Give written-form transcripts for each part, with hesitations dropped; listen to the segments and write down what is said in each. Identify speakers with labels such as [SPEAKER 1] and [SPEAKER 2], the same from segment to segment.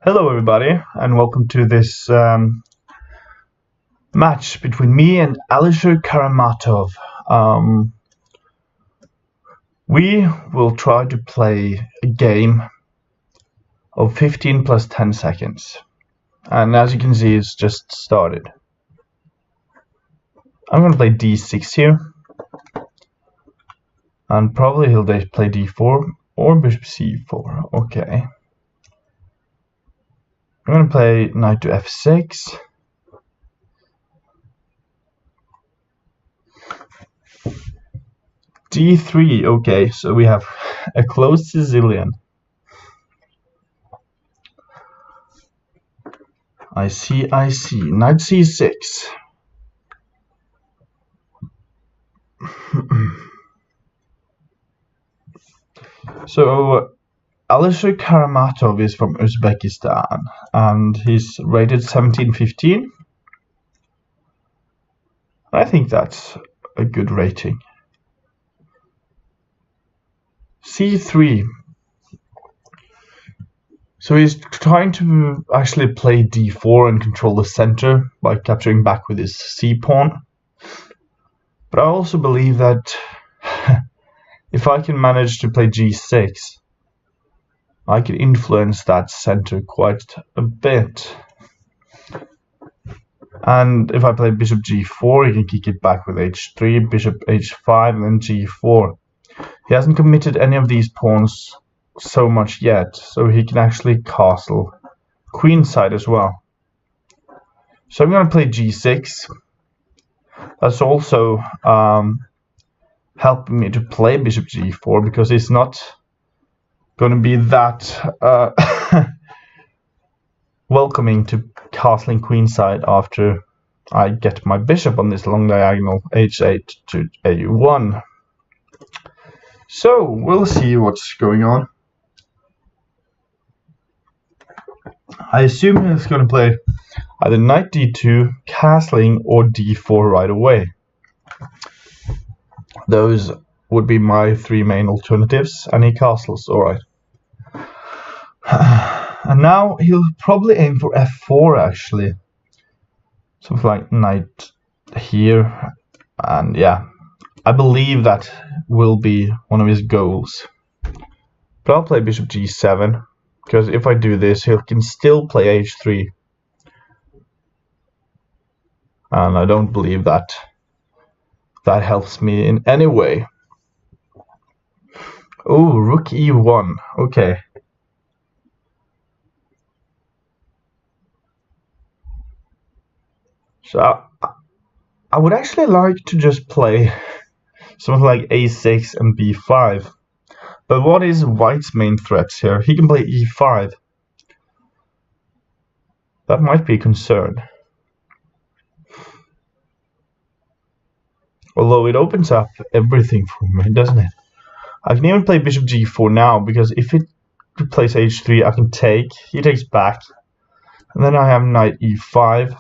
[SPEAKER 1] Hello everybody and welcome to this match between me and Alisher Karamatov. We will try to play a game of 15 plus 10 seconds. And as you can see, it's just started. I'm going to play d6 here. And probably he'll play d4 or bishop c4. Okay. I'm going to play knight to f6. d3, okay, so we have a closed Sicilian. I see. Knight c6. So, Alisher Karamatov is from Uzbekistan, and he's rated 1715. I think that's a good rating. c3. So he's trying to actually play d4 and control the center by capturing back with his c-pawn. But I also believe that if I can manage to play g6, I can influence that center quite a bit. And if I play bishop g4, he can kick it back with h3, bishop h5, and then g4. He hasn't committed any of these pawns so much yet, so he can actually castle queenside as well. So I'm going to play g6. That's also helping me to play bishop g4, because it's not going to be that welcoming to castling queenside after I get my bishop on this long diagonal h8 to a1. So we'll see what's going on. I assume he's going to play either knight d2, castling, or d4 right away. Those would be my three main alternatives, and he castles, alright. And now he'll probably aim for f4 actually. Something like knight here, and yeah, I believe that will be one of his goals. But I'll play bishop g7, because if I do this, he can still play h3. And I don't believe that helps me in any way. Oh, rook e1, okay. So I would actually like to just play something like a6 and b5. But what is white's main threats here? He can play e5. That might be a concern. Although it opens up everything for me, doesn't it? I can even play bishop g4 now, because if it plays h3, I can take. He takes back. And then I have knight e5.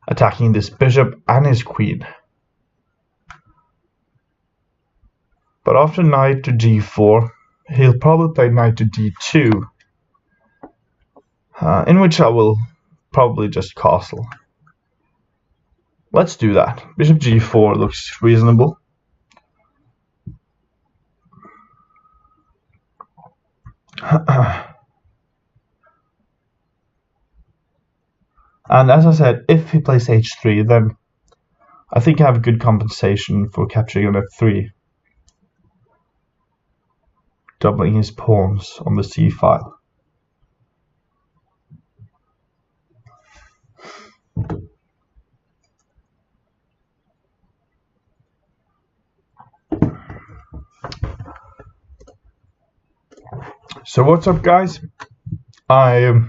[SPEAKER 1] Attacking this bishop and his queen. But after knight to g4, he'll probably play knight to d2, in which I will probably just castle. Let's do that. Bishop g4 looks reasonable. And as I said, if he plays h3, then I think I have a good compensation for capturing on f3. Doubling his pawns on the c file. So what's up, guys? I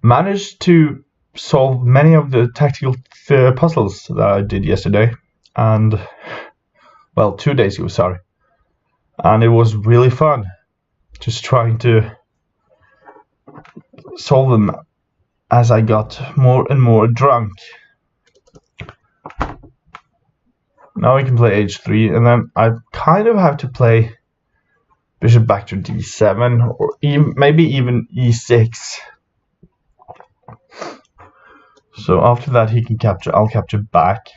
[SPEAKER 1] managed to solve many of the tactical puzzles that I did yesterday, and well, 2 days ago, sorry. And it was really fun, just trying to solve them as I got more and more drunk. Now we can play h3, and then I kind of have to play bishop back to d7, or maybe even e6. So after that he can capture, I'll capture back.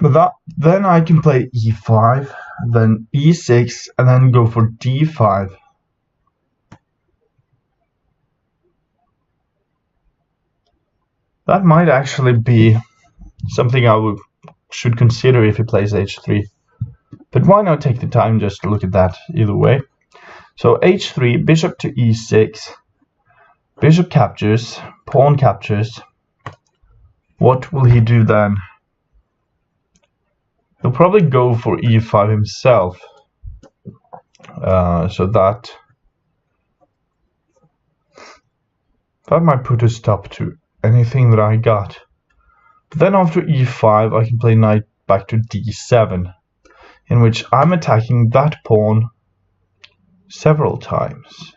[SPEAKER 1] But then I can play e5, then e6, and then go for d5. That might actually be something I should consider if he plays h3. But why not take the time just to look at that either way? So h3, bishop to e6, bishop captures, pawn captures. What will he do then? He'll probably go for e5 himself. So that might put a stop to anything that I got. But then after e5 I can play knight back to d7, in which I'm attacking that pawn several times.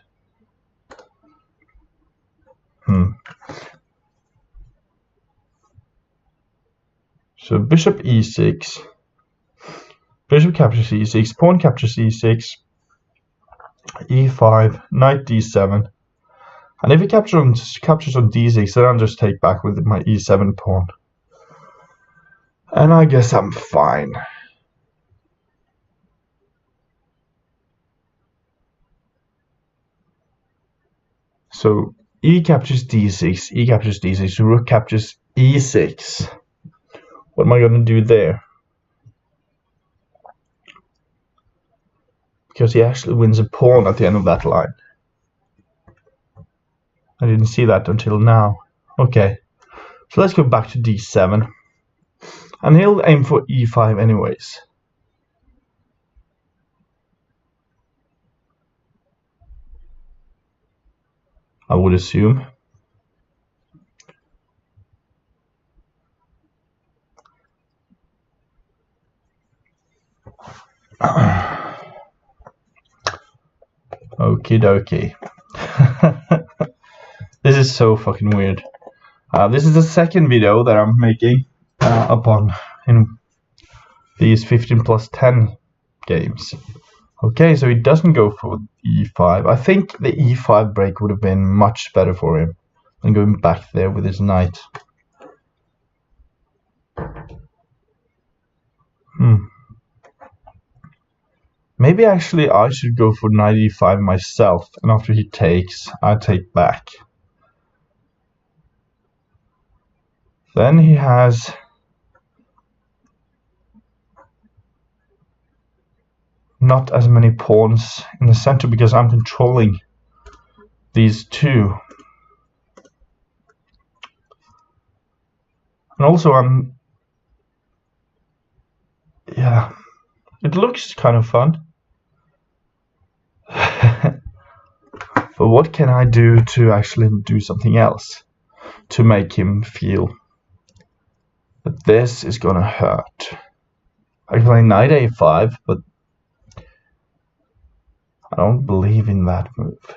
[SPEAKER 1] So bishop e6, bishop captures e6, pawn captures e6, e5, knight d7. And if he captures on d6, then I'll just take back with my e7 pawn. And I guess I'm fine. So e captures d6, e captures d6, rook captures e6. What am I going to do there? Because he actually wins a pawn at the end of that line. I didn't see that until now. Okay, so let's go back to d7. And he'll aim for e5 anyways. I would assume. Okie dokie. This is so fucking weird. This is the second video that I'm making in these 15+10 games. Okay, so he doesn't go for e5. I think the e5 break would have been much better for him than going back there with his knight. Maybe actually I should go for knight e5 myself, and after he takes, I take back. Then he has not as many pawns in the center because I'm controlling these two. And also yeah, it looks kind of fun. But what can I do to actually do something else to make him feel that this is gonna hurt? I can play knight a5, but I don't believe in that move.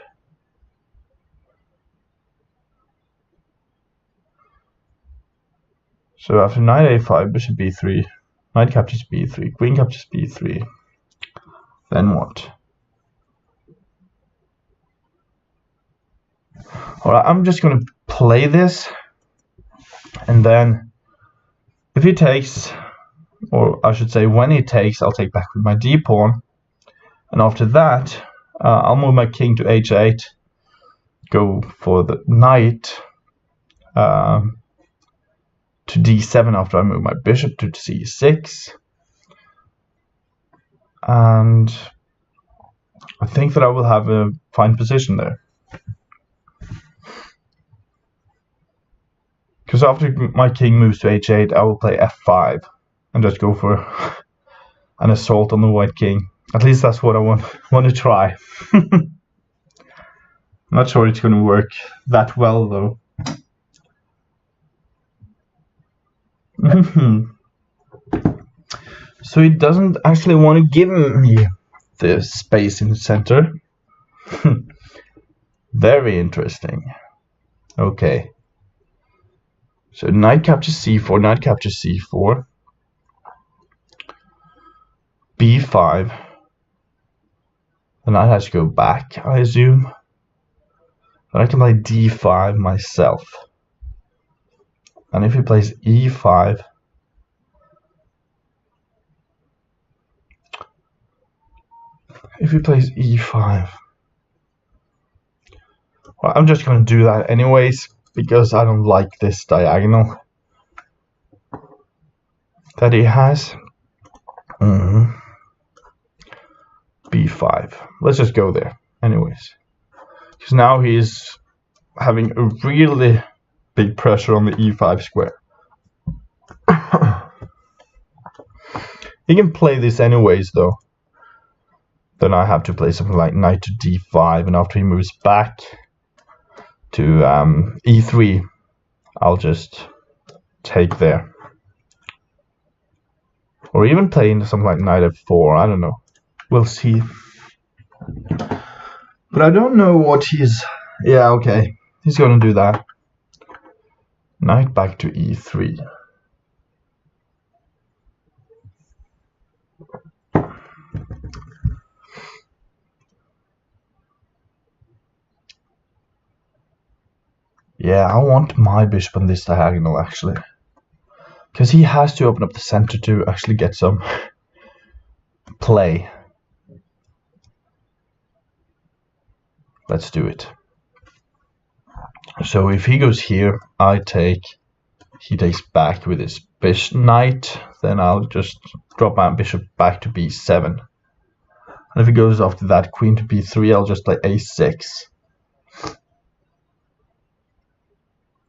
[SPEAKER 1] So after knight a5, bishop b3, knight captures b3, queen captures b3. Then what? Alright, I'm just going to play this, and then if he takes, or I should say when he takes, I'll take back with my d pawn, and after that I'll move my king to h8, go for the knight to d7 after I move my bishop to c6, and I think that I will have a fine position there. Because after my king moves to h8, I will play f5 and just go for an assault on the white king. At least that's what I want to try. I'm not sure it's going to work that well though. So he doesn't actually want to give me the space in the center. Very interesting. Okay. So knight captures c4, knight captures c4, b5, The knight has to go back, I assume. But I can play d5 myself. And if he plays e5, well, I'm just going to do that anyways, because I don't like this diagonal that he has. b5. Let's just go there anyways. Because now he's having a really big pressure on the e5 square. He can play this anyways though. Then I have to play something like knight to d5, and after he moves back to e3, I'll just take there. Or even play into something like knight f4, I don't know. We'll see. But I don't know what he's... Yeah, okay. He's gonna do that. Knight back to e3. Yeah, I want my bishop on this diagonal actually. Because he has to open up the center to actually get some play. Let's do it. So if he goes here, I take, he takes back with his bishop knight, then I'll just drop my bishop back to b7. And if he goes after that, queen to b3, I'll just play a6.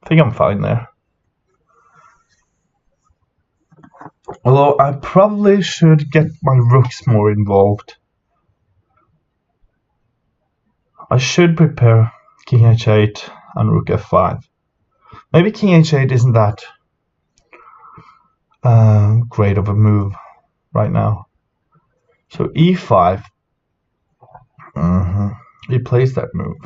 [SPEAKER 1] I think I'm fine there. Although I probably should get my rooks more involved. I should prepare king h8 and rook f5. Maybe king h8 isn't that great of a move right now. So e5. He plays that move.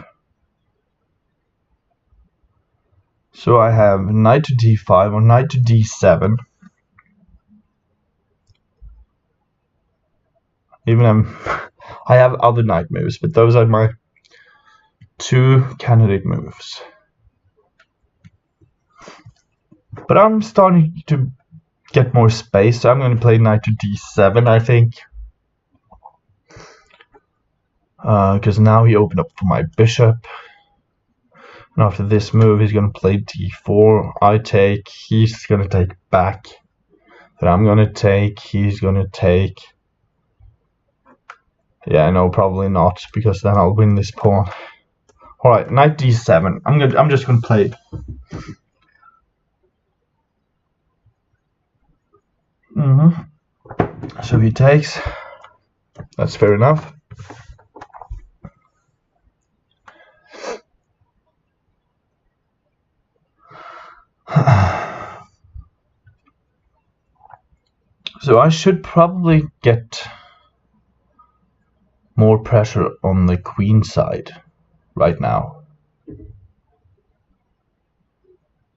[SPEAKER 1] So I have knight to d5 or knight to d7. Even I have other knight moves, but those are my two candidate moves. But I'm starting to get more space, so I'm going to play knight to d7, I think. Because now he opened up for my bishop. And after this move, he's going to play d4. I take, he's going to take back. Then I'm going to take, he's going to take. Yeah, no, probably not, because then I'll win this pawn. Alright, knight d7. I'm just going to play. So he takes. That's fair enough. So I should probably get more pressure on the queen side right now.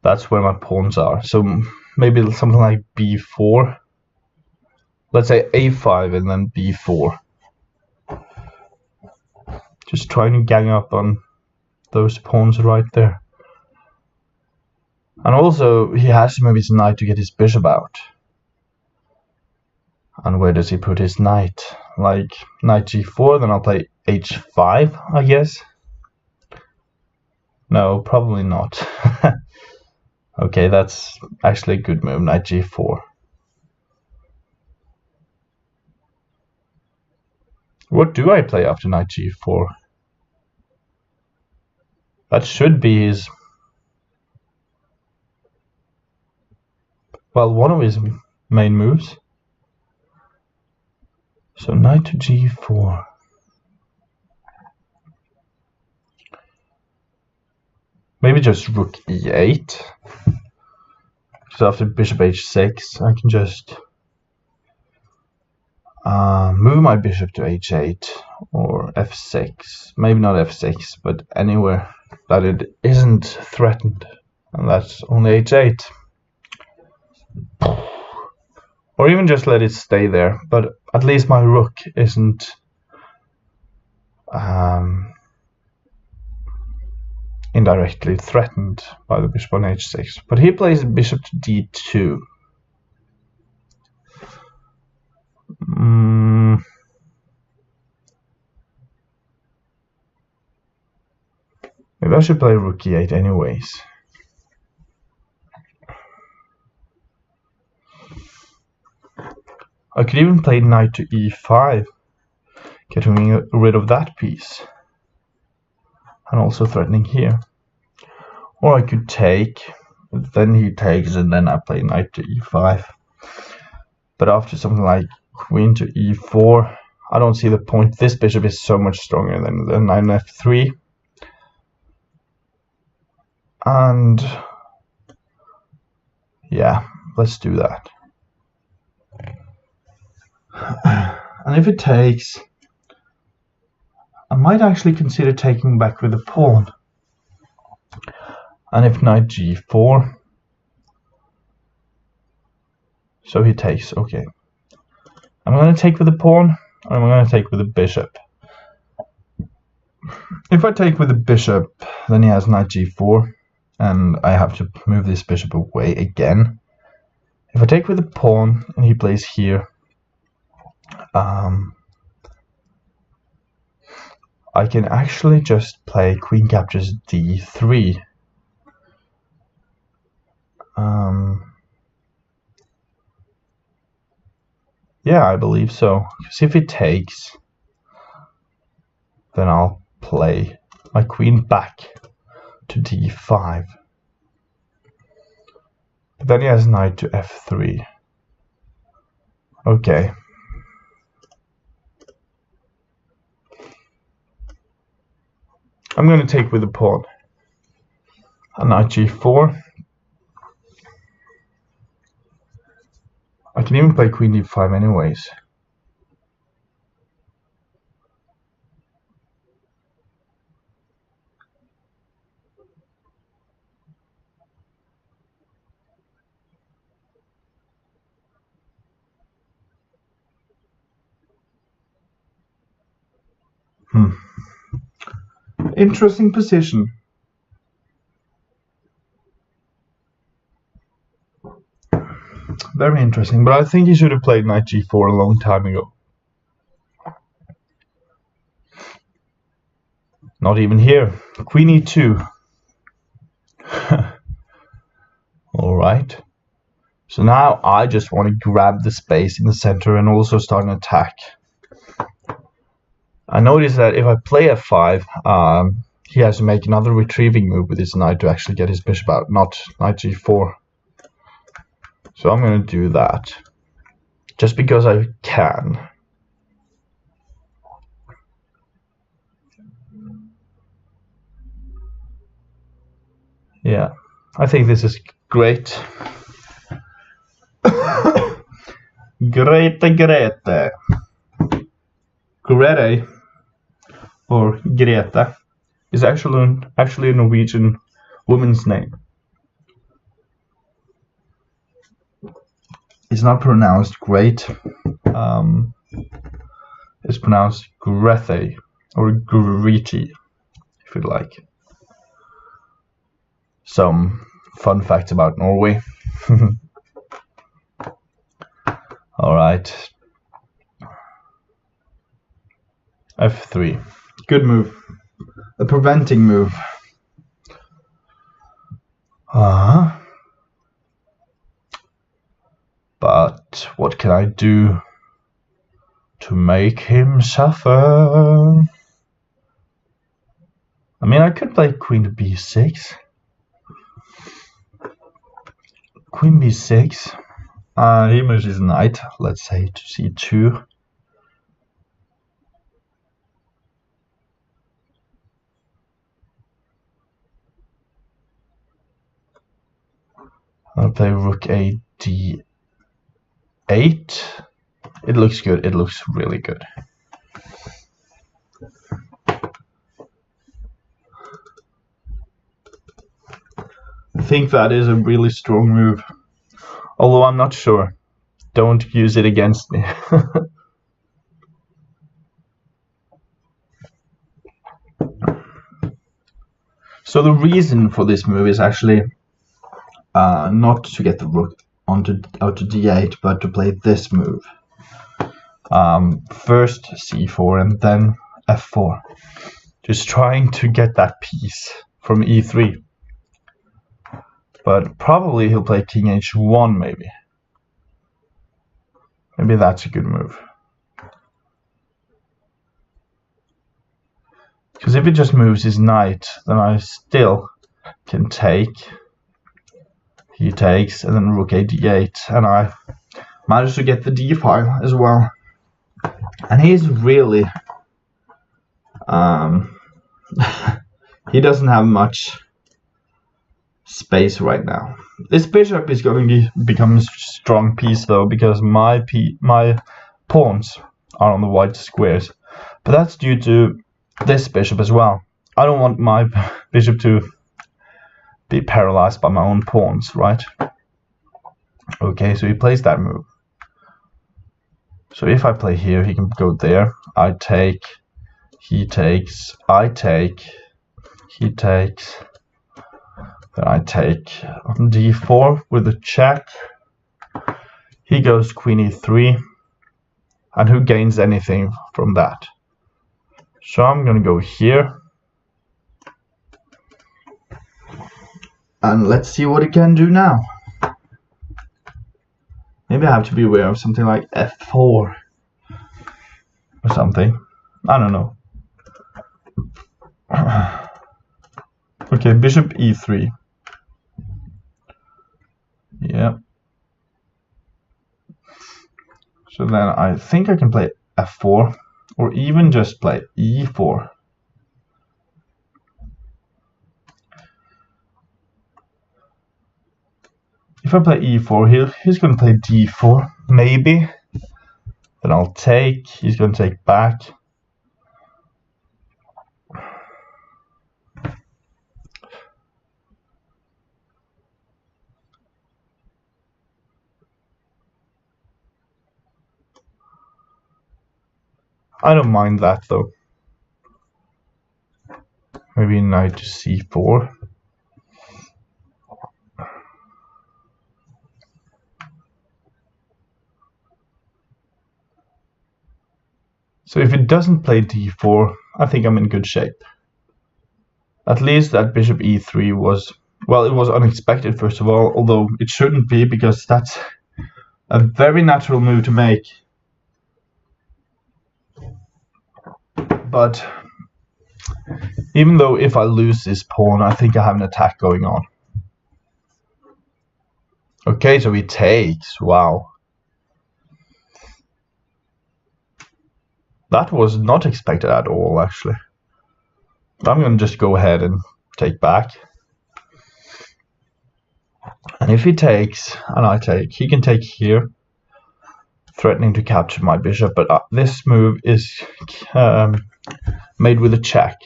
[SPEAKER 1] That's where my pawns are. So maybe something like b4. Let's say a5 and then b4. Just trying to gang up on those pawns right there. And also, he has to move his knight to get his bishop out. And where does he put his knight? Like knight g4, then I'll play h5, I guess. No, probably not. Okay, that's actually a good move, knight g4. What do I play after knight g4? That should be his... well, one of his main moves. So knight to g4. Maybe just rook e8. So after bishop h6, I can just move my bishop to h8 or f6. Maybe not f6, but anywhere that it isn't threatened. And that's only h8. Or even just let it stay there, but at least my rook isn't indirectly threatened by the bishop on h6. But he plays bishop to d2. Maybe I should play rook e8 anyways. I could even play knight to e5, getting rid of that piece, and also threatening here. Or I could take, then he takes, and then I play knight to e5. But after something like queen to e4, I don't see the point. This bishop is so much stronger than the knight on f3. And yeah, let's do that. And if it takes, I might actually consider taking back with the pawn. And if knight g4, so he takes, okay. Am I going to take with the pawn, or am I going to take with the bishop? If I take with the bishop, then he has knight g4, and I have to move this bishop away again. If I take with the pawn, and he plays here, I can actually just play queen captures d3. Yeah, I believe so. Because if it takes, then I'll play my queen back to d5. But then he has knight to f3. Okay. I'm going to take with the pawn. And knight g4. I can even play queen d5 anyways. Interesting position. Very interesting, but I think he should have played knight g4 a long time ago. Not even here. Queen e2. Alright. So now I just want to grab the space in the center and also start an attack. I notice that if I play f5, he has to make another retrieving move with his knight to actually get his bishop out, not knight g4. So I'm going to do that, just because I can. Yeah, I think this is great. Grete. Grete, or Grete, is actually a Norwegian woman's name. It's not pronounced great. It's pronounced Grethe or Grete, if you'd like. Some fun facts about Norway. Alright. f3. Good move. A preventing move. But what can I do to make him suffer? I mean, I could play queen to b6. Queen b6. He moves his knight, let's say, to c2. I'll play rook a d8. It looks good. It looks really good. I think that is a really strong move. Although I'm not sure. Don't use it against me. So the reason for this move is actually not to get the rook out to d8, but to play this move. First c4 and then f4. Just trying to get that piece from e3. But probably he'll play king h1 maybe. Maybe that's a good move. Because if he just moves his knight, then I still can take. He takes, and then rook a d8, and I managed to get the d file as well. And he's really he doesn't have much space right now. This bishop is going to become a strong piece though, because my pawns are on the white squares, but that's due to this bishop as well. I don't want my bishop to be paralyzed by my own pawns, right? Okay, so he plays that move. So if I play here, he can go there. I take, he takes, I take, he takes, then I take on d4 with a check. He goes queen e3, and who gains anything from that? So I'm gonna go here, and let's see what he can do now. Maybe I have to be aware of something like f4 or something. I don't know. Okay, bishop e3. Yeah. So then I think I can play f4, or even just play e4. If I play e4, he's going to play d4, maybe. Then I'll take, he's going to take back. I don't mind that though. Maybe knight to c4. So if it doesn't play d4, I think I'm in good shape. At least that bishop e3 was, well, it was unexpected first of all, although it shouldn't be, because that's a very natural move to make. But even though if I lose this pawn, I think I have an attack going on. Okay, so he takes, wow. That was not expected at all, actually. But I'm going to just go ahead and take back. And if he takes, and I take, he can take here, threatening to capture my bishop. But this move is made with a check.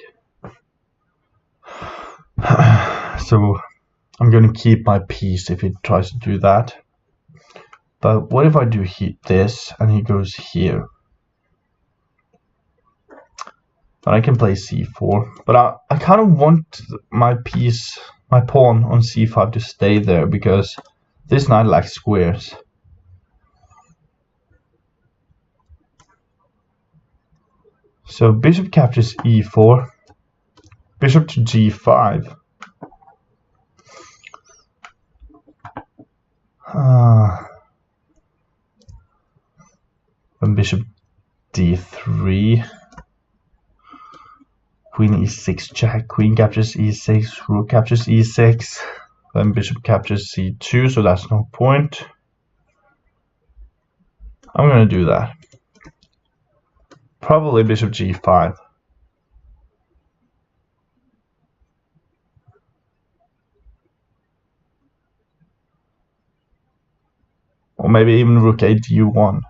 [SPEAKER 1] So I'm going to keep my piece if he tries to do that. But what if I do this, and he goes here? And I can play c4, but I kind of want my piece, my pawn on c5 to stay there, because this knight lacks squares. So bishop captures e4, bishop to g5. Then bishop d3. Queen e6 check, queen captures e6, rook captures e6, then bishop captures c2, so that's no point. I'm going to do that. Probably bishop g5. Or maybe even rook a d1.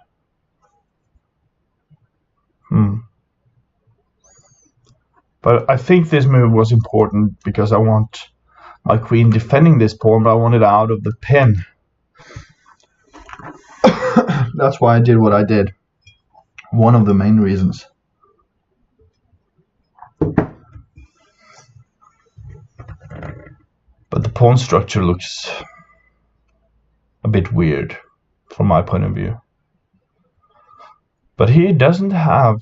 [SPEAKER 1] But I think this move was important because I want my queen defending this pawn, but I want it out of the pin. That's why I did what I did. One of the main reasons. pawn structure looks a bit weird from my point of view. But he doesn't have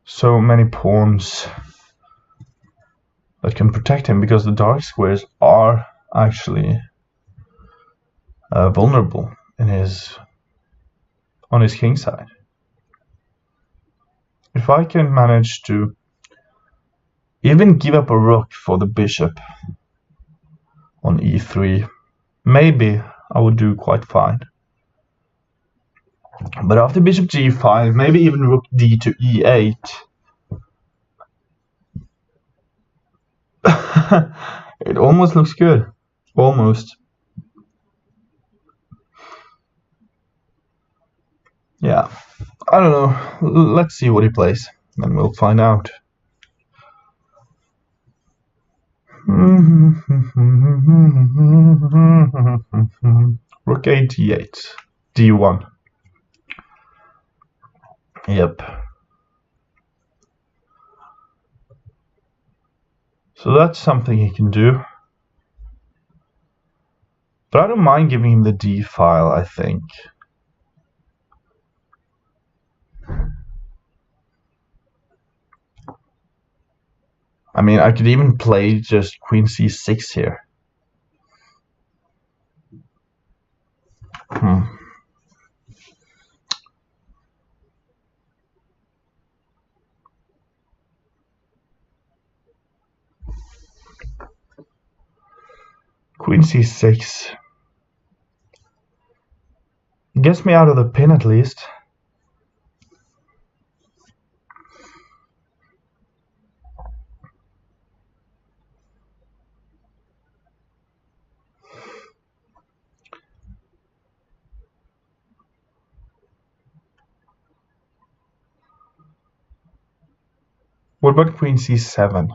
[SPEAKER 1] so many pawns that can protect him, because the dark squares are actually vulnerable on his king side. If I can manage to even give up a rook for the bishop on e3, maybe I would do quite fine. But after bishop g5, maybe even rook d to e8. It almost looks good. Almost. Yeah. I don't know. Let's see what he plays, and we'll find out. Rook a d8. d1. Yep. So that's something he can do. But I don't mind giving him the d file, I think. I mean, I could even play just queen c6 here. Queen c6 gets me out of the pin at least. What about queen c7?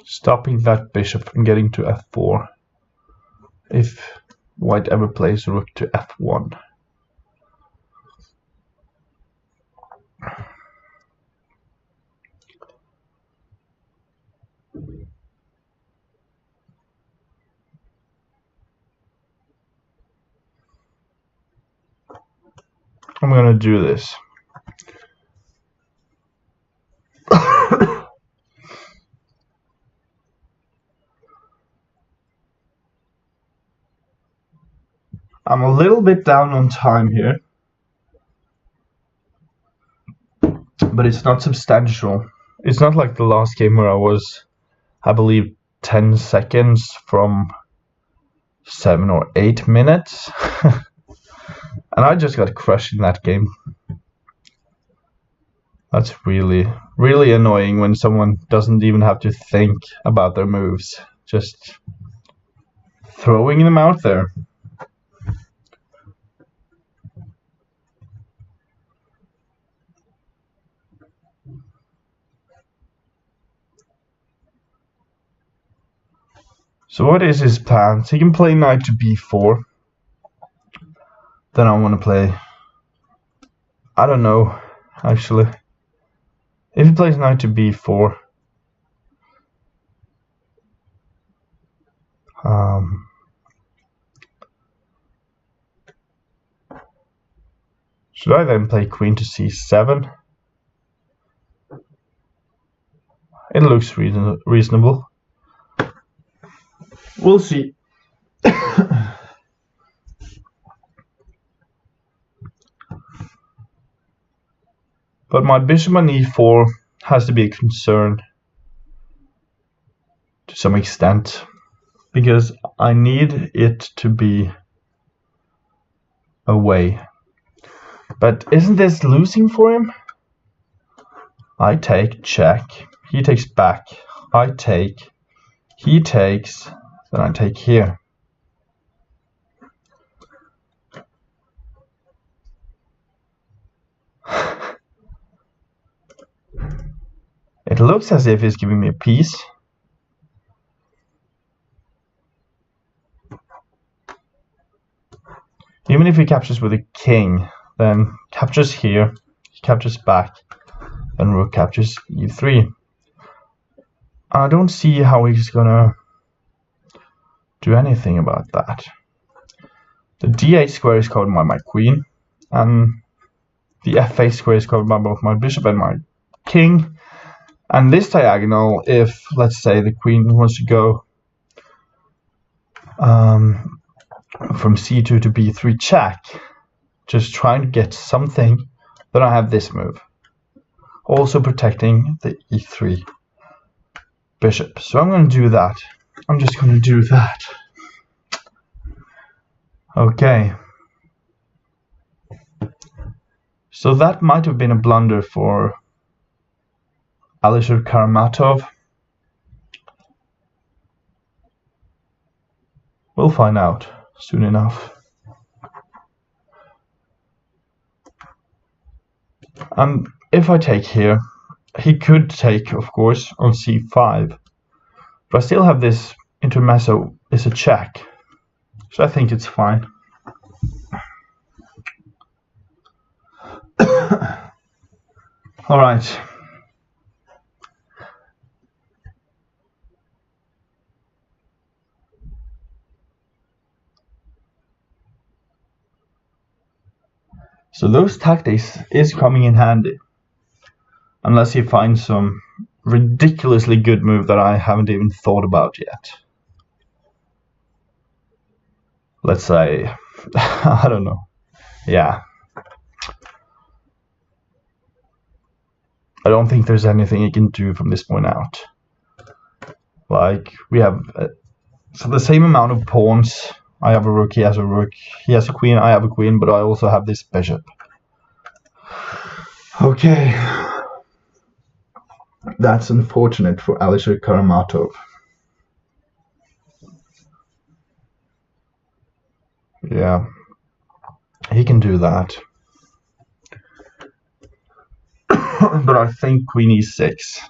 [SPEAKER 1] Stopping that bishop from getting to f4 if white ever plays rook to f1. I'm gonna do this. I'm a little bit down on time here, but it's not substantial. It's not like the last game where I was, I believe, 10 seconds from 7 or 8 minutes. And I just got crushed in that game. That's really, really annoying when someone doesn't even have to think about their moves. Just throwing them out there. So what is his plan? He can play knight to b4. Then I want to play, I don't know, actually. If he plays knight to b4, should I then play queen to c7? It looks reasonable. We'll see. But my bishop on e4 has to be a concern to some extent, because I need it to be away. But isn't this losing for him? I take, check. He takes back. I take. He takes. Then I take here. It looks as if he's giving me a piece. Even if he captures with a king, then captures here. He captures back, and rook captures e3. I don't see how he's gonna do anything about that. The d8 square is covered by my queen, and the f8 square is covered by both my bishop and my king. And this diagonal, if, let's say, the queen wants to go from c2 to b3 check, just trying to get something, then I have this move, also protecting the e3 bishop. So I'm going to do that. I'm just going to do that. Okay. So that might have been a blunder for Alisher Karamatov. We'll find out soon enough. If I take here, he could take, of course, on c5. But I still have this intermezzo is a check. So I think it's fine. All right. So those tactics is coming in handy. Unless he finds some ridiculously good move that I haven't even thought about yet. Let's say, I don't know. Yeah. I don't think there's anything he can do from this point out. Like, we have so the same amount of pawns. I have a rook, he has a rook. He has a queen, I have a queen, but I also have this bishop. Okay. That's unfortunate for Alisher Karamatov. Yeah. He can do that. But I think queen e6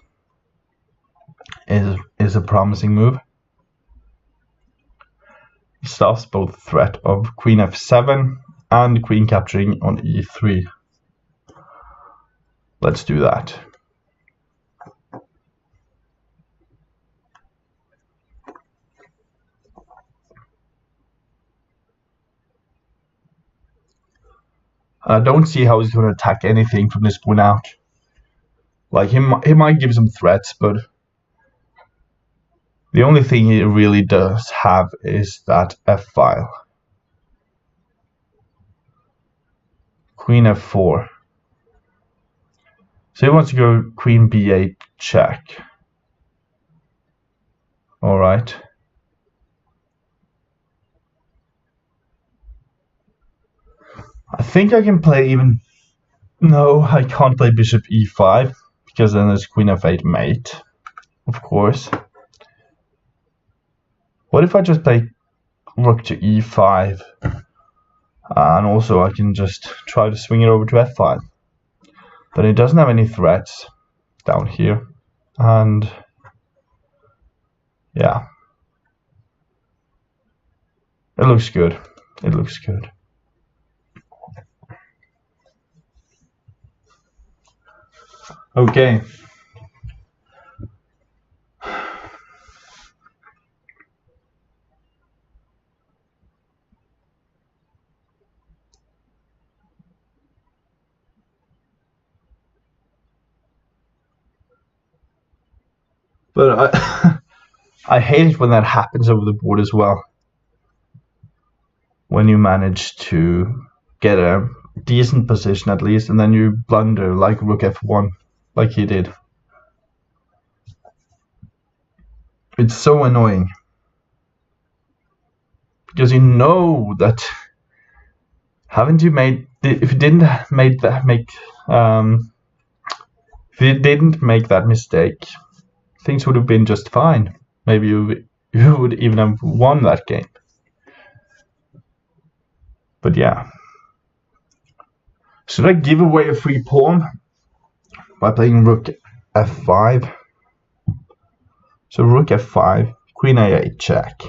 [SPEAKER 1] is a promising move. It stops both threat of queen f7 and queen capturing on e3. Let's do that. I don't see how he's going to attack anything from this point out. Like, he might give some threats, but the only thing he really does have is that f-file. Queen f4. So he wants to go queen b8 check. Alright. I think I can play even... No, I can't play bishop e5, because then there's queen f8 mate, of course. What if I just play rook to e5, and also I can just try to swing it over to f5. Then it doesn't have any threats down here, and yeah, it looks good. It looks good. Okay. But I hate it when that happens over the board as well. When you manage to get a decent position at least, and then you blunder like rook f1, like he did. It's so annoying. Because you know that haven't you made, if you didn't make that mistake, things would have been just fine. Maybe you would even have won that game. But yeah. Should I give away a free pawn by playing rook f5? So rook f5, queen a8 check.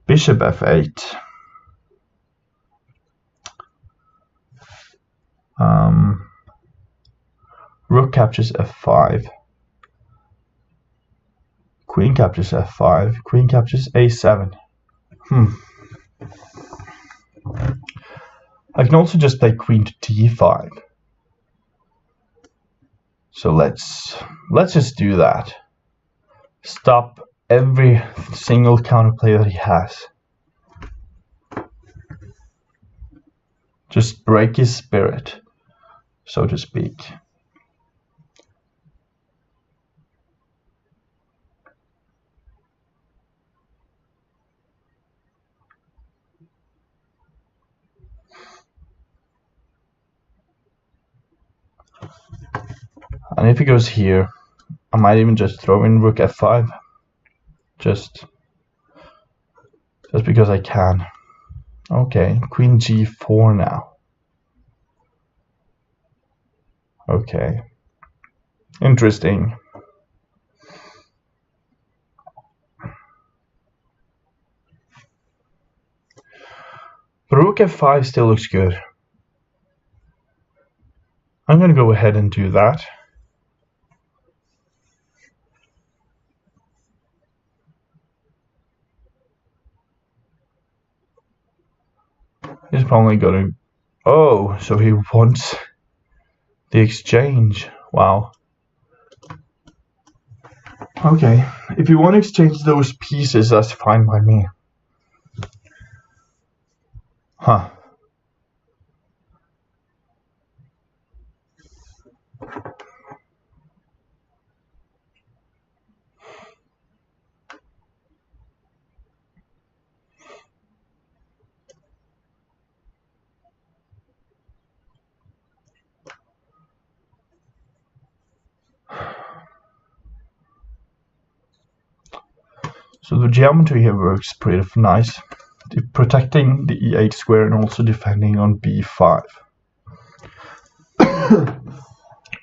[SPEAKER 1] Bishop f8. Rook captures f5. Queen captures f5. Queen captures a7. I can also just play queen to d5. So let's just do that. Stop every single counterplay that he has. Just break his spirit, so to speak. And if he goes here, I might even just throw in rook f5. Just because I can. Okay, queen g4 now. Okay. Interesting. But rook f5 still looks good. I'm going to go ahead and do that. He's probably going to... Oh, so he wants the exchange. Wow. Okay, if you want to exchange those pieces, that's fine by me. Huh. So the geometry here works pretty nice, protecting the e8 square and also defending on b5.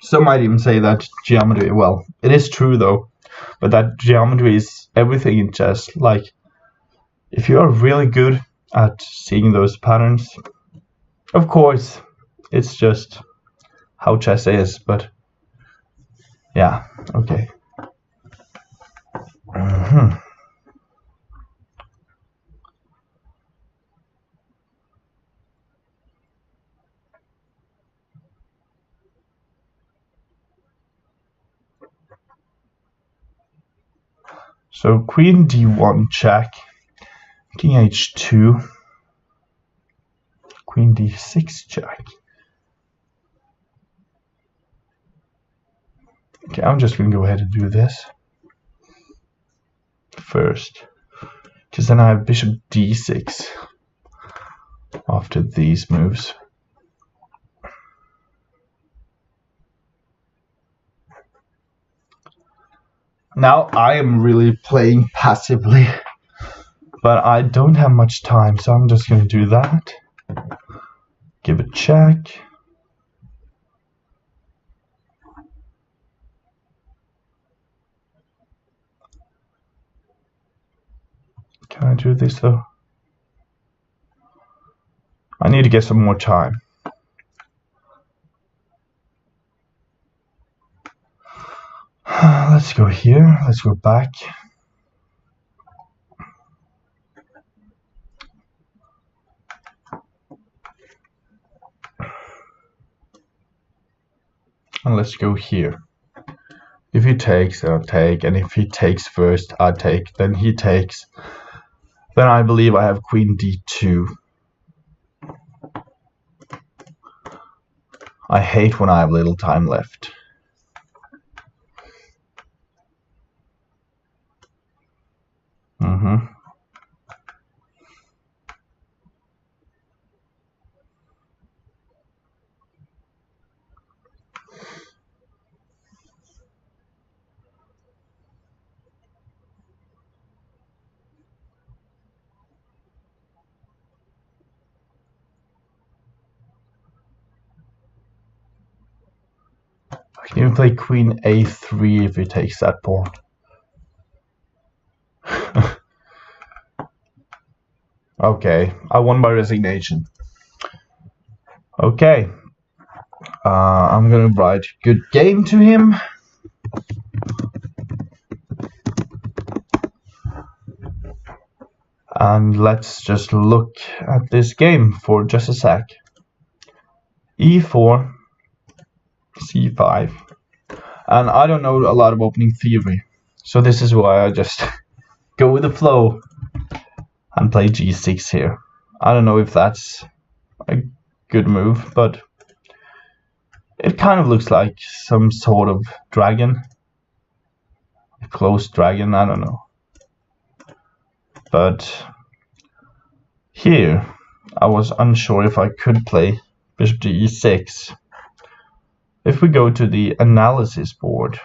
[SPEAKER 1] Some might even say that geometry, well, it is true though, but that geometry is everything in chess. Like, if you are really good at seeing those patterns, of course, it's just how chess is, but yeah, okay. So queen d1 check, king h2, queen d6 check. Okay, I'm just going to go ahead and do this first, because then I have bishop d6 after these moves. Now I am really playing passively, but I don't have much time, so I'm just going to do that. Give a check. Can I do this though? I need to get some more time. Let's go here. Let's go back. And let's go here. If he takes, I'll take, and if he takes first, I take, then he takes. Then I believe I have queen d2. I hate when I have little time left. I can even play queen a3 if he takes that pawn. Okay, I won by resignation. Okay, I'm gonna write good game to him. And let's just look at this game for just a sec. E4, C5. And I don't know a lot of opening theory, so this is why I just go with the flow and play G6 here. I don't know if that's a good move, but it kind of looks like some sort of dragon. A close dragon, I don't know. But here, I was unsure if I could play bishop to e6. If we go to the analysis board,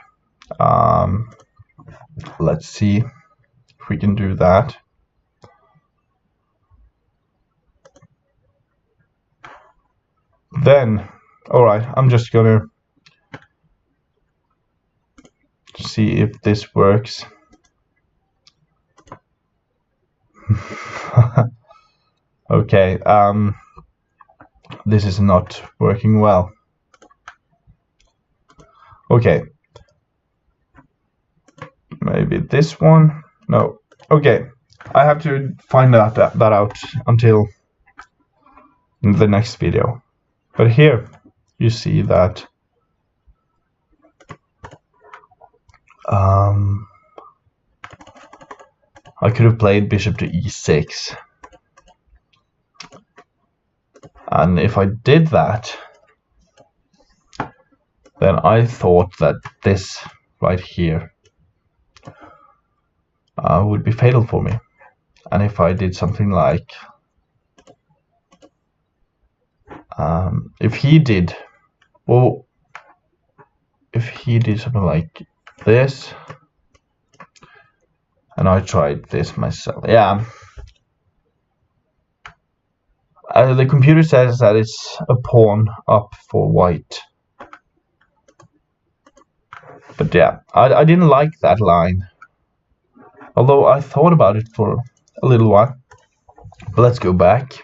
[SPEAKER 1] let's see if we can do that. Then, alright, I'm just gonna see if this works. Okay, this is not working well. Okay, maybe this one. No. Okay, I have to find that out until the next video. But here you see that I could have played bishop to e6. And if I did that, then I thought that this right here would be fatal for me. And if I did something like, if he did something like this, and I tried this myself, yeah. The computer says that it's a pawn up for white. But yeah, I didn't like that line. Although I thought about it for a little while. But let's go back.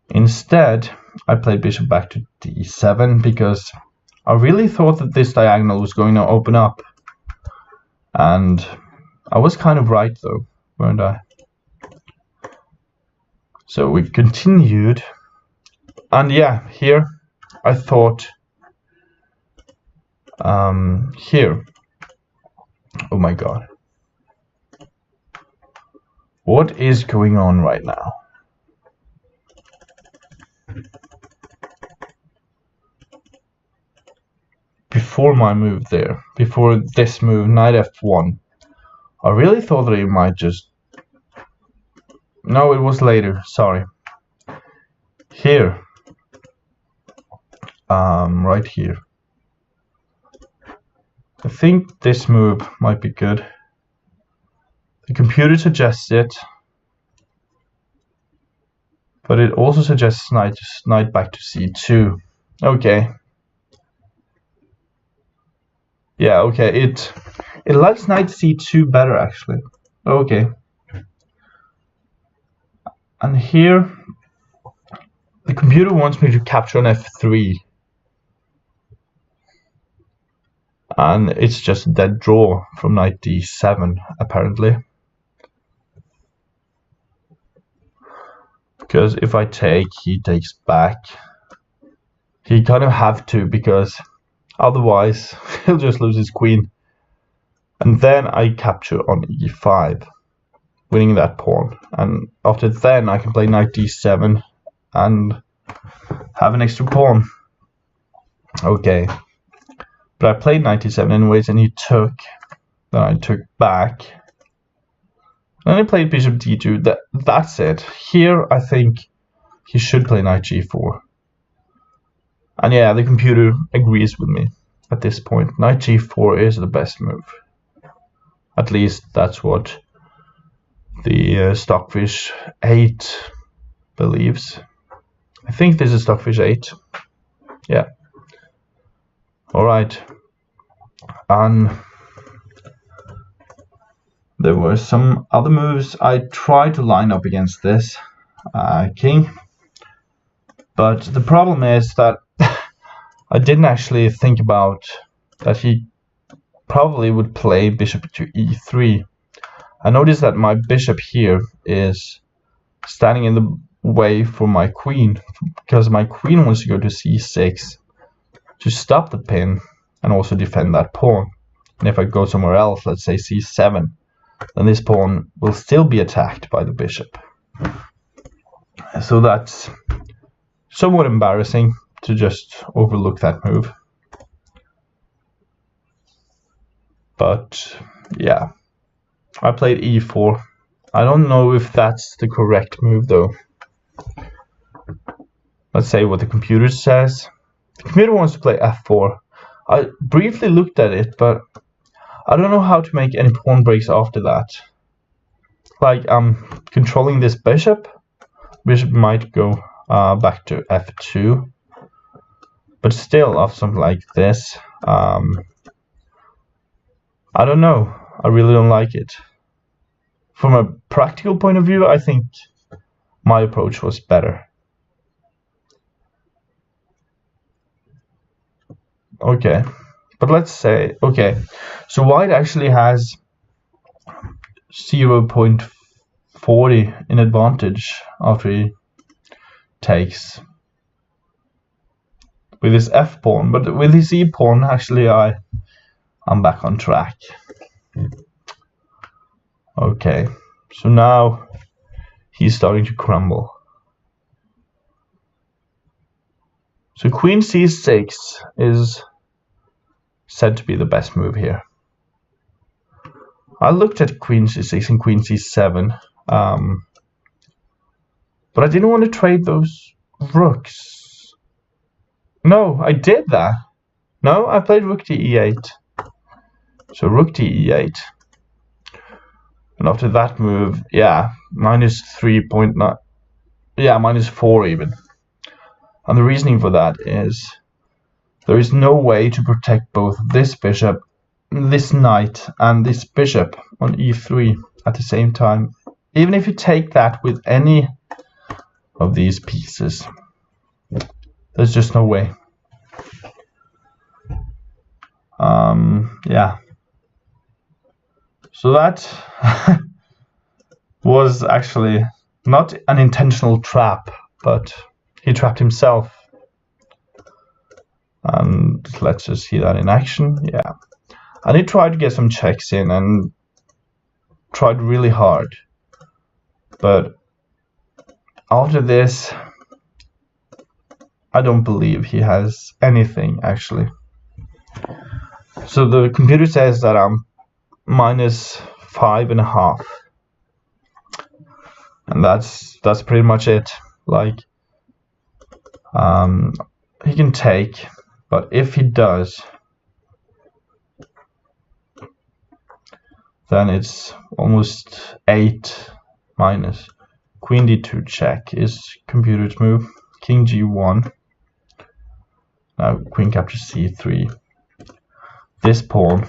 [SPEAKER 1] Instead, I played bishop back to d7 because I really thought that this diagonal was going to open up. And I was kind of right though, weren't I? So we continued, and yeah, here I thought, here, oh my god, what is going on right now? Before my move there, before this move, knight f1, I really thought that he might just, no, it was later, sorry. Here, right here. I think this move might be good. The computer suggests it, but it also suggests knight back to c2. Okay. Yeah, okay, it likes knight c2 better actually. Okay. And here, the computer wants me to capture on f3. And it's just a dead draw from knight d7, apparently. Because if I take, he takes back. He kind of have to, because otherwise he'll just lose his queen. And then I capture on e5. Winning that pawn, and after then I can play knight d7 and have an extra pawn. Okay, but I played knight d7 anyways, and he took. Then I took back. Then I played bishop d2. That's it. Here I think he should play knight g4. And yeah, the computer agrees with me at this point. Knight g4 is the best move. At least that's what the Stockfish 8 believes. I think this is Stockfish 8. Yeah. Alright. And there were some other moves I tried to line up against this king. But the problem is that I didn't actually think about that he probably would play bishop to e3. I noticed that my bishop here is standing in the way for my queen, because my queen wants to go to c6 to stop the pin and also defend that pawn. And if I go somewhere else, let's say c7, then this pawn will still be attacked by the bishop. So that's somewhat embarrassing to just overlook that move. But yeah, I played e4. I don't know if that's the correct move though. Let's say what the computer says. The computer wants to play f4. I briefly looked at it, but I don't know how to make any pawn breaks after that. Like, I'm controlling this bishop. Bishop might go back to f2. But still, after something like this, I don't know. I really don't like it. From a practical point of view, I think my approach was better. Okay, but let's say, okay, so white actually has 0.40 in advantage after he takes with his f pawn, but with his e pawn, actually I'm back on track. Okay, so now he's starting to crumble. So queen c6 is said to be the best move here. I looked at queen c6 and queen c7, but I didn't want to trade those rooks. No, I did that. No, I played rook to e8. So rook to e8. And after that move, yeah, minus 3.9. Yeah, minus 4 even. And the reasoning for that is there is no way to protect both this bishop, this knight, and this bishop on e3 at the same time. Even if you take that with any of these pieces, there's just no way. Yeah. So that was actually not an intentional trap, but he trapped himself. And let's just see that in action. Yeah. And he tried to get some checks in and tried really hard. But after this, I don't believe he has anything actually. So the computer says that I'm minus 5.5. And that's pretty much it. Like, he can take, but if he does, then it's almost 8 minus. Queen d2 check is computer's move. King g1. Now queen captures c3. This pawn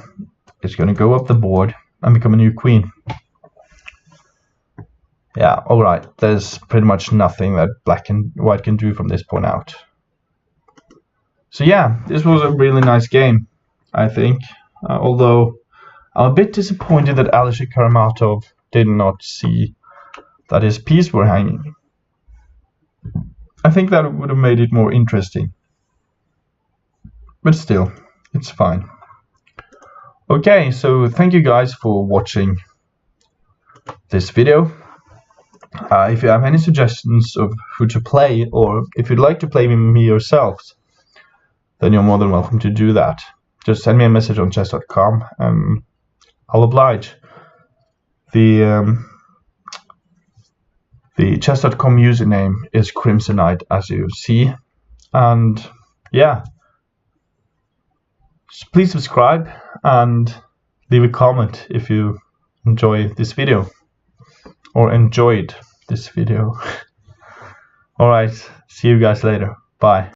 [SPEAKER 1] is going to go up the board and become a new queen. Yeah, alright, there's pretty much nothing that black and white can do from this point out. So yeah, this was a really nice game, I think. Although I'm a bit disappointed that Alisher Karamatov did not see that his piece were hanging. I think that would have made it more interesting. But still, it's fine. Okay, so thank you guys for watching this video. If you have any suggestions of who to play, or if you'd like to play me yourselves, then you're more than welcome to do that. Just send me a message on chess.com and I'll oblige. The chess.com username is Crimsonite, as you see. And yeah, please subscribe and leave a comment if you enjoy this video or enjoyed this video. Alright, see you guys later. Bye.